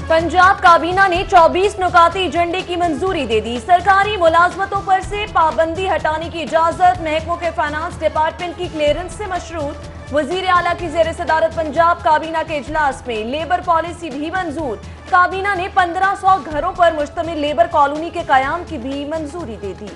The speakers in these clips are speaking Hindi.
पंजाब काबीना ने 24 नुकाती एजेंडे की मंजूरी दे दी। सरकारी मुलाजमतों पर से पाबंदी हटाने की इजाजत, महकमों के फाइनेंस डिपार्टमेंट की क्लियरेंस से मशरूत। वजीर आला की जेर सदारत पंजाब काबीना के इजलास में लेबर पॉलिसी भी मंजूर। काबीना ने 1500 घरों पर मुश्तमिल लेबर कॉलोनी के कयाम की भी मंजूरी दे दी।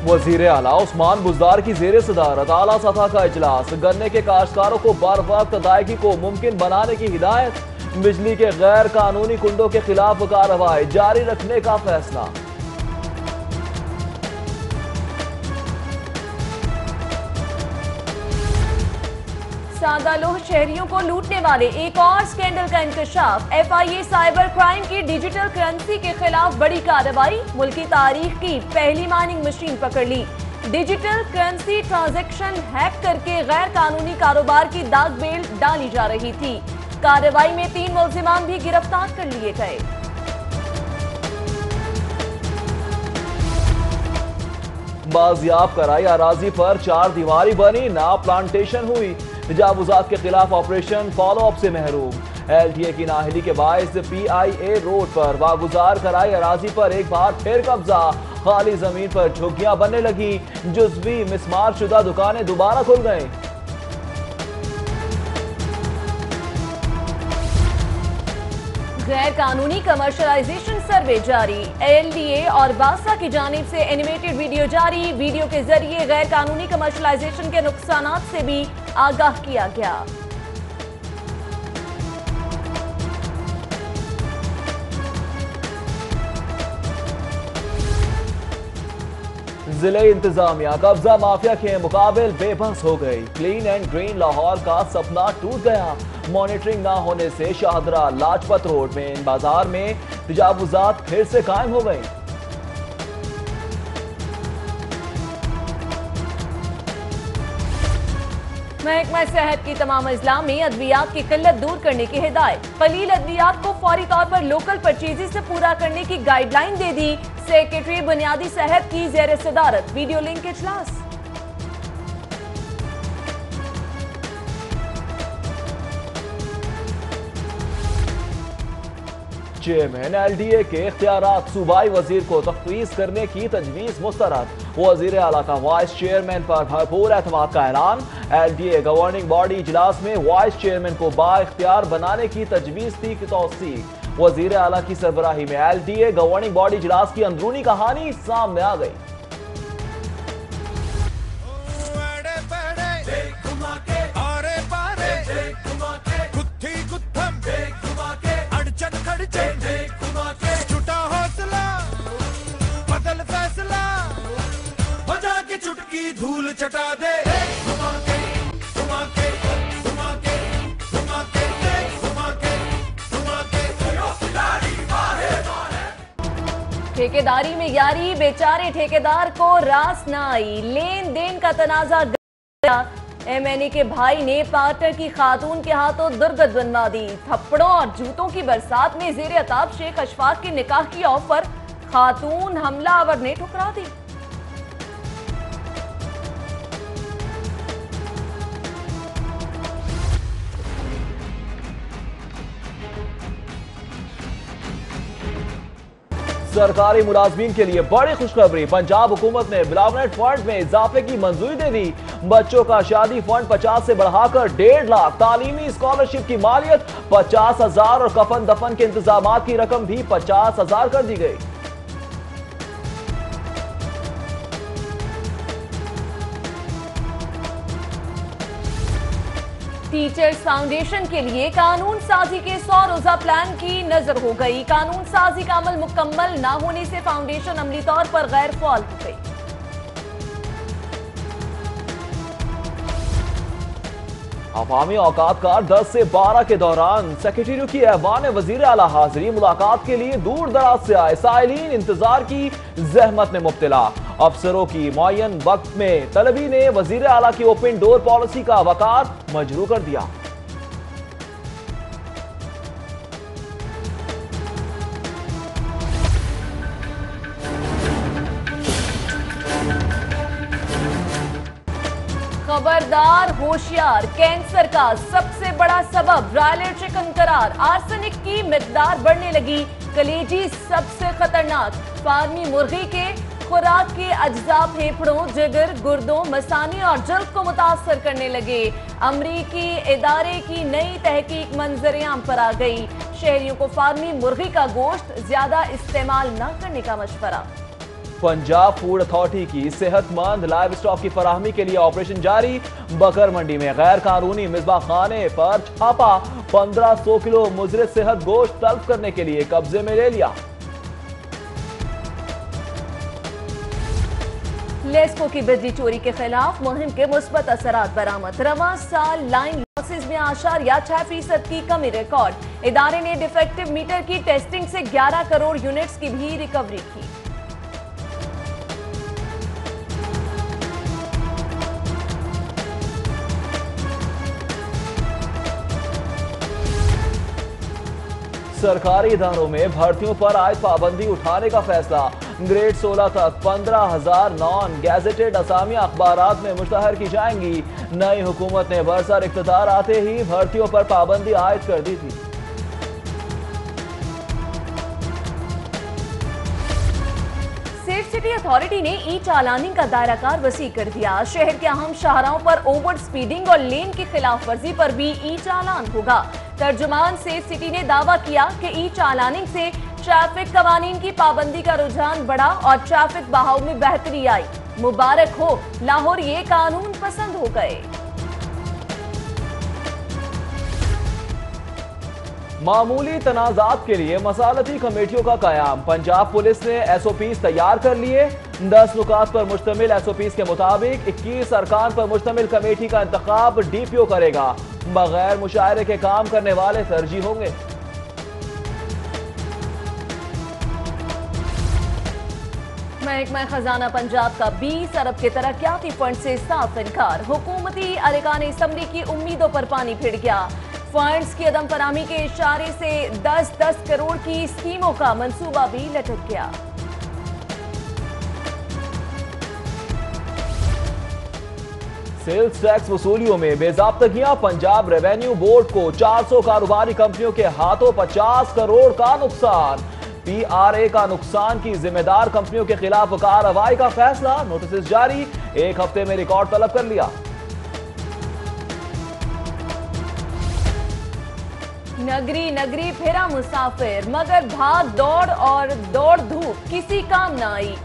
वजीर आला उस्मान बुज़दार की जेर सदारत आला सतह का इजलास। गन्ने के काश्तकारों को बर वक्त अदायगी को मुमकिन बनाने की हिदायत। बिजली के गैर कानूनी कुंडों के खिलाफ कार्रवाई जारी रखने का फैसला। सादालोह शहरियों को लूटने वाले एक और स्कैंडल का इंकशाफ। FIA साइबर क्राइम की डिजिटल करेंसी के खिलाफ बड़ी कार्रवाई। मुल्की तारीख की पहली माइनिंग मशीन पकड़ ली। डिजिटल करेंसी ट्रांजैक्शन हैक करके गैर कानूनी कारोबार की दाग बेल डाली जा रही थी। कार्रवाई में 3 मुल्जिमान भी गिरफ्तार कर लिए गए। बाजियाब कराई अराजी पर 4 दीवारी बनी, ना प्लांटेशन हुई। तजावुजात के खिलाफ ऑपरेशन फॉलोअप से महरूम। LTA की नाहली के बायस PIA रोड पर वागुजार कराई अराजी पर एक बार फिर कब्जा। खाली जमीन पर झुग्गियां बनने लगी। जुज़वी मिसमार शुदा दुकानें दोबारा खुल गईं। गैर कानूनी कमर्शलाइजेशन सर्वे जारी। LDA और बासा की जानिब से एनिमेटेड वीडियो जारी। वीडियो के जरिए गैर कानूनी कमर्शलाइजेशन के नुकसानात से भी आगाह किया गया। जिले इंतजामिया कब्जा माफिया के मुकाबले बेबस हो गई। क्लीन एंड ग्रीन लाहौर का सपना टूट गया। मॉनिटरिंग ना होने से शाहदरा लाजपत रोड में बाजार में तजावुजात फिर से कायम हो गई। महकमा सेहत की तमाम अजला में अद्वियात की किल्लत दूर करने की हिदायत। कलील अद्वियात को फौरी तौर पर लोकल परचेजी से पूरा करने की गाइडलाइन दे दी। सेक्रेटरी बुनियादी सेहत की जेर सदारत वीडियो लिंक इजलास। चेयरमैन LDA के इख्तियारात सूबाई वजीर को तफवीज करने की तजवीज मुस्तरद। वजीर आला का वाइस चेयरमैन पर भरपूर एतमाद का ऐलान। LDA गवर्निंग बॉडी इजलास में वाइस चेयरमैन को बाइख्तियार बनाने की तजवीज थी की तौसीक। वजीर आला की सरबराही में LDA गवर्निंग बॉडी इजलास की अंदरूनी कहानी सामने आ गई। धूल चटा दे घुमा के घुमा के घुमा के घुमा के घुमा के घुमा के ठेकेदारी में यारी, बेचारे ठेकेदार को रास न आई। लेन देन का तनाजा गया। MNA के भाई ने पार्टनर की खातून के हाथों दुर्गत बनवा दी। थप्पड़ों और जूतों की बरसात में जेर अताब शेख अशफाक के निकाह की ऑफर खातून हमलावर ने ठुकरा दी। सरकारी मुलाजमीन के लिए बड़ी खुशखबरी। पंजाब हुकूमत ने बिलावनेट फंड में इजाफे की मंजूरी दे दी। बच्चों का शादी फंड 50 से बढ़ाकर 1.5 लाख। तालीमी स्कॉलरशिप की मालियत 50,000 और कफन दफन के इंतजाम की रकम भी 50,000 कर दी गई। टीचर्स फाउंडेशन के लिए कानून साजी के 100 रोजा प्लान की नजर हो गई। कानून साजी का अमल मुकम्मल न होने से फाउंडेशन अमली तौर पर गैर फाल हो गई। अवामी औकात कार्ड 10 से 12 के दौरान सेक्रेटरी की ऐवान वजीर आला हाजिरी। मुलाकात के लिए दूर दराज से आए साइलीन इंतजार की जहमत में मुब्तला। अफसरों की मुअय्यन वक्त में तलबी ने वजीर आला की ओपन डोर पॉलिसी का वकार मजरू कर दिया। खबरदार होशियार, कैंसर का सबसे बड़ा सबब ब्रायलर चिकन करार। आर्सेनिक की मिकदार बढ़ने लगी, कलेजी सबसे खतरनाक। फार्मी मुर्गी के खुराक के अज्जा फेफड़ों, जिगर, गुर्दों, मसानी और जल्द को मुतासर करने लगे। अमरीकी इदारे की नई तहकीक मंजरेआम पर आ गई। शहरियों को फार्मी मुर्गी का गोश्त ज्यादा इस्तेमाल न करने का मशवरा। पंजाब फूड अथॉरिटी की सेहतमंद लाइव स्टॉक की फराहमी के लिए ऑपरेशन जारी। बकर मंडी में गैर कानूनी मिसबा खाने पर छापा। 1500 किलो मुजरिद सेहत गोश्त तलब करने के लिए कब्जे में ले लिया। लेस्को की बिजली चोरी के खिलाफ मुहिम के मुस्बत असरात बरामद। रवां साल लाइन लॉसेज में 8.6% की कमी रिकॉर्ड। इदारे ने डिफेक्टिव मीटर की टेस्टिंग से 11 करोड़ यूनिट्स की भी रिकवरी की। सरकारी इदारों में भर्तियों पर आयद पाबंदी उठाने का फैसला। ग्रेड 16 तक 15,000 नॉन गैजेटेड असामियां अखबारात में मुश्तहर की जाएंगी। नई हुकूमत ने बरसर इख्तियार आते ही भर्तियों पर पाबंदी आयद कर दी थी। सेफ सिटी अथॉरिटी ने ई चालानी का दायरा कार वसी कर दिया। शहर के अहम शाहराहों पर ओवर स्पीडिंग और लेन की खिलाफ वर्जी पर भी ई चालान होगा। तर्जुमान सेफ सिटी ने दावा किया कि ई चालानिंग से ट्रैफिक कवानीन की पाबंदी का रुझान बढ़ा और ट्रैफिक बहाव में बेहतरी आई। मुबारक हो, लाहौर ये कानून पसंद हो गए। मामूली तनाजात के लिए मसालती कमेटियों का कयाम। पंजाब पुलिस ने SOPs तैयार कर लिए। 10 नुकात पर मुश्तमिल SOPs के मुताबिक 21 अरकान पर मुश्तमिल कमेटी का इंतखाब DPO करेगा। बगैर मुशायरे के काम करने वाले तरजीह होंगे। महकमा खजाना पंजाब का 20 अरब के तरक्याती फंड से साफ इनकार। हुकूमती अरकान असम्बली की उम्मीदों पर पानी फिर गया। फंड्स की अदम फराहमी के इशारे से 10-10 करोड़ की स्कीमों का मंसूबा भी लटक गया। सेल्स टैक्स वसूलियों में बेजाब्तगियां। पंजाब रेवेन्यू बोर्ड को 400 कारोबारी कंपनियों के हाथों 50 करोड़ का नुकसान। PRA का नुकसान की जिम्मेदार कंपनियों के खिलाफ कार्रवाई का फैसला। नोटिस जारी, 1 हफ्ते में रिकॉर्ड तलब कर लिया। नगरी नगरी फिरा मुसाफिर, मगर भाग दौड़ और दौड़ धूप किसी काम न आई।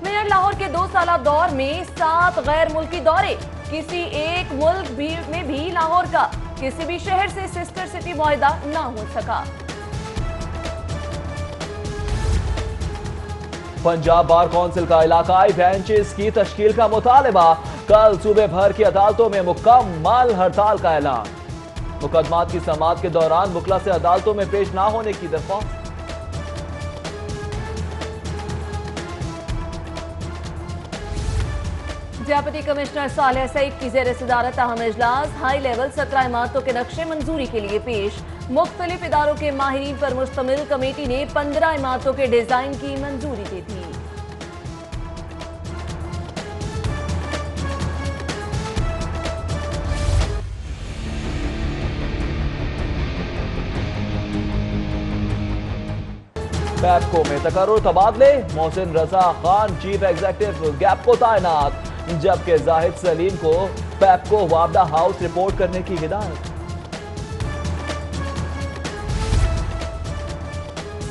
मेयर लाहौर के 2 साला दौर में 7 गैर मुल्की दौरे। किसी एक मुल्क में भी लाहौर का किसी भी शहर से सिस्टर सिटी मुआहिदा न हो सका। पंजाब बार कौंसिल का इलाकाई बेंचेस की तश्कील का मुतालबा। कल सूबे भर की अदालतों में मुकम्मल हड़ताल का ऐलान। मुकदमात की समाअत के दौरान वकला से अदालतों में पेश ना होने की दरख्वास्त। डेप्यूटी कमिश्नर सालेह सईद की ज़ेर सदारत अहम इजलास। हाई लेवल 17 इमारतों के नक्शे मंजूरी के लिए पेश। मुख्तलिफ इदारों के माहिरीन पर मुश्तमिल कमेटी ने 15 इमारतों के डिजाइन की मंजूरी दे दी। पैपको में तकर्रुर तबादले। Mohsin Raza Khan chief executive gap को तैनात, जबकि जाहिद सलीम को पैपको वाबदा हाउस रिपोर्ट करने की हिदायत।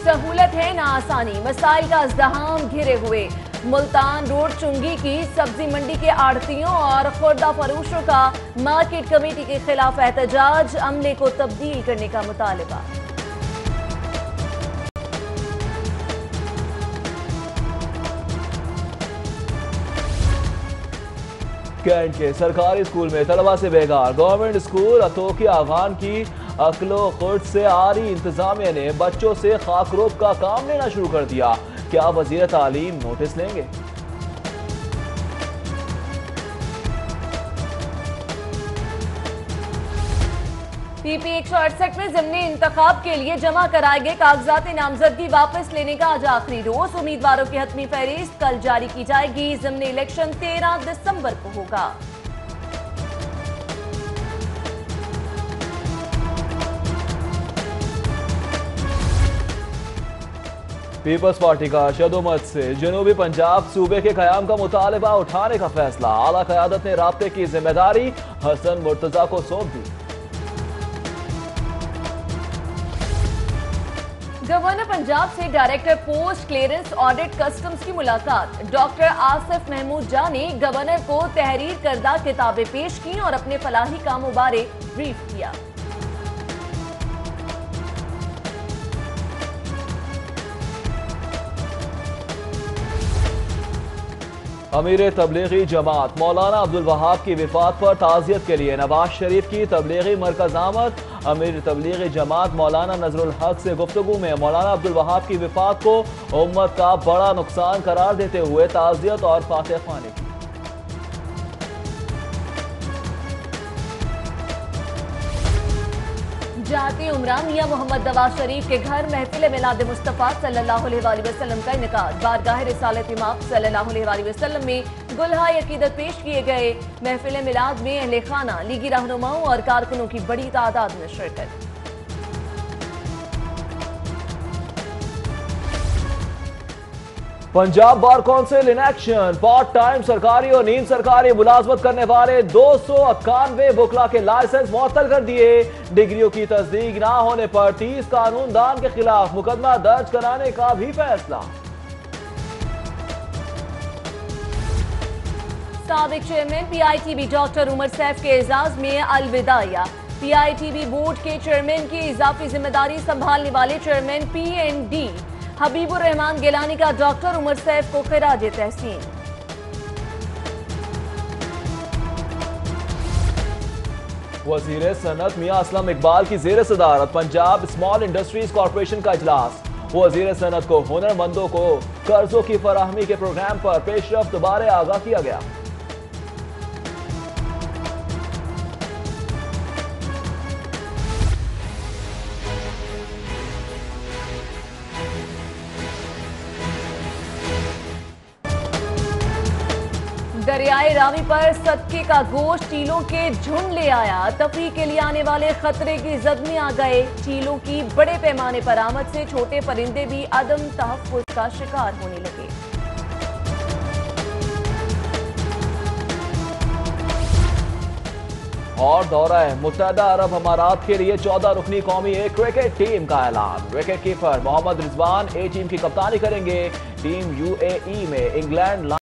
सहूलत है ना आसानी, मसाइल का अज़्दहाम घिरे हुए। मुल्तान रोड चुंगी की सब्जी मंडी के आड़तियों और खुर्दा फरोशों का मार्केट कमेटी के खिलाफ एहतजाज। अमले को तब्दील करने का मुतालबा। कैंट के सरकारी स्कूल में तलबा से बेगार। गवर्नमेंट स्कूल अतोकी आगान की अक्लो खुर्द से आ रही इंतजामिया ने बच्चों से खाकरोब का काम लेना शुरू कर दिया। क्या वजीर तालीम नोटिस लेंगे? PP 168 में ज़िमनी इंतखाब के लिए जमा कराए गए कागजात नामजदगी वापस लेने का आज आखिरी रोज। उम्मीदवारों की हतमी फहरिस्त कल जारी की जाएगी। ज़िमनी इलेक्शन 13 दिसंबर को होगा। पीपल्स पार्टी का शदोमत से जनूबी पंजाब सूबे के कयाम का मुतालबा उठाने का फैसला। आला क़यादत ने राब्ते की जिम्मेदारी हसन मुर्तजा को सौंप दी। गवर्नर पंजाब से director post clearance audit customs की मुलाकात। डॉक्टर आसिफ महमूद जा ने गवर्नर को तहरीर करदा किताबें पेश की और अपने फलाही कामों बारे ब्रीफ किया। अमीर तबलीगी जमात मौलाना अब्दुल वहाब की विफात पर ताज़ियत के लिए नवाज शरीफ की तबलीगी मरकज आमद। अमीर तबलीगी जमात मौलाना नजरुल हक से गुफ्तगू में मौलाना अब्दुल वहाब की विफात को उम्मत का बड़ा नुकसान करार देते हुए ताज़ियत और फातिह ख्वानी की। जाती उमरा मियां मोहम्मद नवाज शरीफ के घर महफिल मिलाद मुस्तफ़ा सल्लल्लाहु अलैहि वसल्लम का इनेकाद। बारगाह रिसालत इमाम सल्लल्लाहु अलैहि वसल्लम में गुलहाए अकीदत पेश किए गए। महफिल मिलाद में अहले खाना, लीगी रहनुमाओं और कारकुनों की बड़ी तादाद में शिरकत। Punjab bar council in action. Part time सरकारी और नीम सरकारी मुलाजमत करने वाले 291 वकला के लाइसेंस मुअत्तल कर दिए। डिग्रियों की तस्दीक ना होने पर 30 कानून दान के खिलाफ मुकदमा दर्ज कराने का भी फैसला। साबिक chairman PITB doctor Umar Saif के एजाज में अलविदाइया। PITB बोर्ड के चेयरमैन की इजाफी जिम्मेदारी संभालने वाले चेयरमैन PND हबीबुर रहमान गिलानी का डॉक्टर उमर सैफ को खिराज तहसीन। वजीर सनत मियां असलम इकबाल की जेर सदारत पंजाब स्मॉल इंडस्ट्रीज कॉरपोरेशन का इजलास। वजीर सनत को हुनरमंदों को कर्जों की फराहमी के प्रोग्राम पर पेशरफ्त बारे आगाह किया गया। दरियाए रावी पर सदके का गोश्त चीलों के झुंड ले आया। तफरीह के लिए आने वाले खतरे की जद में आ गए। चीलों की बड़े पैमाने पर आमद से छोटे परिंदे भी अदम तहफ्फुज का शिकार होने लगे। और दौरा मुत्तहदा अरब अमारात के लिए 14 रुकनी कौमी ए क्रिकेट टीम का ऐलान। विकेट कीपर मोहम्मद रिजवान ए टीम की कप्तानी करेंगे। टीम UAE में इंग्लैंड